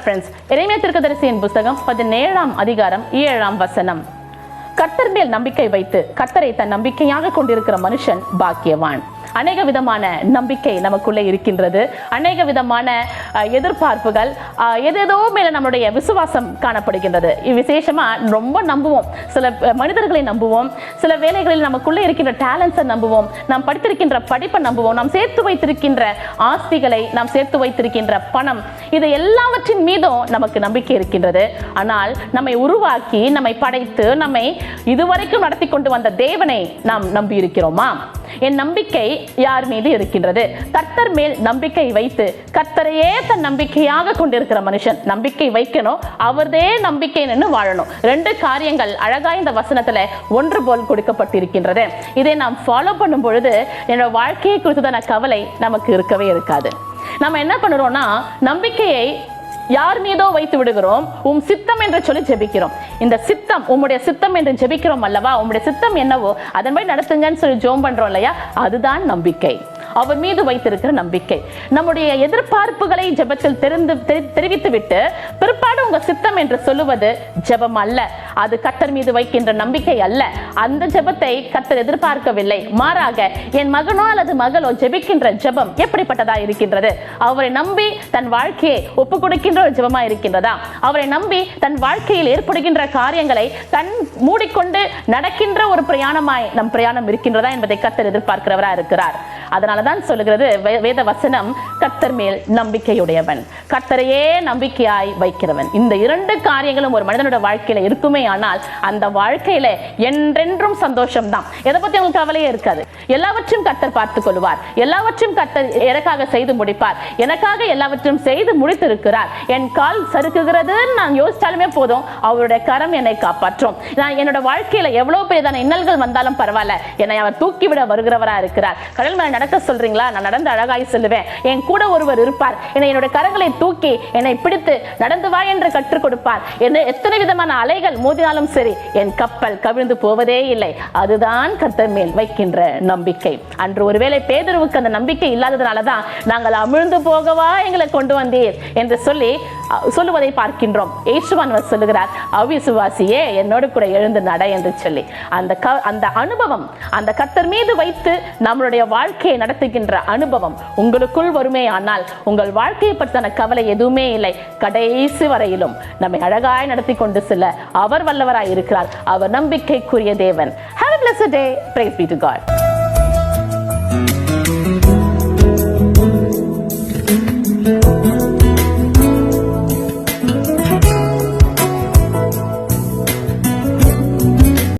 God friends. எரேமியா தீர்க்கதரிசியின் புத்தகம் 17ஆம் அதிகாரம் 7ஆம் வசனம். கர்த்தர் மேல் நம்பிக்கை வைத்து கர்த்தரை தன் நம்பிக்கையாக கொண்டிருக்கிற மனுஷன் பாக்கியவான். அநேக விதமான நம்பிக்கை நமக்குள்ளே இருக்கின்றது. அநேக விதமான எதிர்பார்ப்புகள், எதேதோ மேல நம்மளுடைய விசுவாசம் காணப்படுகின்றது. விசேஷமா ரொம்ப நம்புவோம், சில மனிதர்களை நம்புவோம், சில வேலைகளில் நமக்குள்ளே இருக்கின்ற டேலண்ட்ஸை நம்புவோம், நாம் படித்திருக்கின்ற படிப்பை நம்புவோம், நாம் சேர்த்து வைத்திருக்கின்ற ஆஸ்திகளை, நாம் சேர்த்து வைத்திருக்கின்ற பணம், இது எல்லாவற்றின் மீதும் நமக்கு நம்பிக்கை இருக்கின்றது. ஆனால் நம்மை உருவாக்கி, நம்மை படைத்து, நம்மை இதுவரைக்கும் நடத்தி கொண்டு வந்த தேவனை நாம் நம்பி இருக்கிறோமா? என் நம்பிக்கை யார் மீது இருக்கின்றது? கர்த்தர் மேல் நம்பிக்கை வைத்து கர்த்தரையே தன் நம்பிக்கையாக கொண்டிருக்கிற மனுஷன். நம்பிக்கை வைக்கணும், அவர்தே நம்பிக்கை வாழணும். ரெண்டு காரியங்கள் அழகா இந்த வசனத்துல ஒன்று போல் கொடுக்கப்பட்டிருக்கின்றது. இதை நாம் ஃபாலோ பண்ணும் பொழுது என்னோட வாழ்க்கையை குறித்ததான கவலை நமக்கு இருக்கவே இருக்காது. நம்ம என்ன பண்ணுறோம்னா, நம்பிக்கையை யார் மீதோ வைத்து விடுகிறோம், உம் சித்தம் என்று சொல்லி ஜெபிக்கிறோம். இந்த சித்தம், உம்முடைய சித்தம் என்று ஜெபிக்கிறோம் அல்லவா? உம்முடைய சித்தம் என்னவோ அதன்படி நடத்துங்கன்னு சொல்லி ஜெபம் பண்றோம் இல்லையா? அதுதான் நம்பிக்கை, அவர் மீது வைத்திருக்கிற நம்பிக்கை. நம்முடைய எதிர்பார்ப்புகளை ஜெபத்தில் தெரிவித்து விட்டு பிற்பாடு உங்க சித்தம் என்று சொல்லுவது ஜெபம் அல்ல. அது கர்த்தர் மீது வைக்கின்ற நம்பிக்கை அல்ல. அந்த ஜெபத்தை கர்த்தர் எதிர்பார்க்கவில்லை. மாறாக என் மகனோ அல்லது மகளோ ஜெபிக்கின்ற ஜெபம் எப்படிப்பட்டதா இருக்கின்றது? அவரை நம்பி தன் வாழ்க்கையை ஒப்பு கொடுக்கின்ற ஒரு ஜெபமா இருக்கின்றதா? அவரை நம்பி தன் வாழ்க்கையில் ஏற்படுகின்ற காரியங்களை தன் மூடிக்கொண்டு நடக்கின்ற ஒரு பிரயாணமாய் நம் பிரயாணம் இருக்கின்றதா என்பதை கர்த்தர் எதிர்பார்க்கிறவரா இருக்கிறார். அதனாலதான் சொல்லுகிறது வேத வசனம், கர்த்தர் மேல் நம்பிக்கையுடையவன், கர்த்தரையே நம்பிக்கையாய் வைக்கிறவன். இந்த இரண்டு காரியங்களும் ஒரு மனிதனோட வாழ்க்கையில இருக்குமே ஆனால் அந்த வாழ்க்கையில என்றென்றும் சந்தோஷம் தான். எதை பத்தி உங்களுக்கு கவலையே இருக்காது. எல்லாவற்றையும் கர்த்தர் பார்த்துக் கொள்வார், எல்லாவற்றையும் கர்த்தர் எனக்காக செய்து முடிப்பார், எனக்காக எல்லாவற்றையும் செய்து முடித்திருக்கிறார். என் கால் சறுக்குகிறது நான் யோசிச்சாலுமே போதும், அவருடைய கரம் என்னை காப்பாற்றும். நான் என்னோட வாழ்க்கையில எவ்வளவு பெரியதான இன்னல்கள் வந்தாலும் பரவாயில்ல, என்னை அவர் தூக்கிவிட வருகிறவரா இருக்கிறார். கடல் மேல நடக்க சொல்றீங்களா? நான் நடந்து அழகாய் செல்லுவேன். என் கூட ஒருவர் இருப்பார், என்னோட கரங்களை தூக்கி என்னை பிடித்து நடந்து வா என்று கற்றுக் கொடுப்பார். எத்தனை விதமான அலைகள் மோதினாலும் சரி, என் கப்பல் கவிழ்ந்து போவதே இல்லை. அதுதான் கர்த்தர் மேல் வைக்கின்ற நம்பிக்கை. அன்று ஒருவேளை பேதுருவுக்கு அந்த நம்பிக்கை இல்லாததுனாலதான் நாங்கள் அமிழ்ந்து போகவா எங்களை கொண்டு வந்தீர் என்று சொல்லுவதை பார்க்கின்றோம். இயேசுவானவர் சொல்லுகிறார், அவிசுவாசியே என்னோடு கூட எழுந்து நட என்று சொல்லி. அந்த அனுபவம், அந்த கர்த்தர் மீது வைத்து நம்மளுடைய வாழ்க்கையை நடத்துகின்ற அனுபவம் உங்களுக்குள் வருமே ஆனால் உங்கள் வாழ்க்கையை பற்றின கவலை எதுவுமே இல்லை. கடைசி வரையிலும் நம்மை அழகாய் நடத்தி கொண்டு செல்ல அவர் வல்லவராய் இருக்கிறார். அவர் நம்பிக்கைக்குரிய தேவன். Have a blessed day. Praise be to God.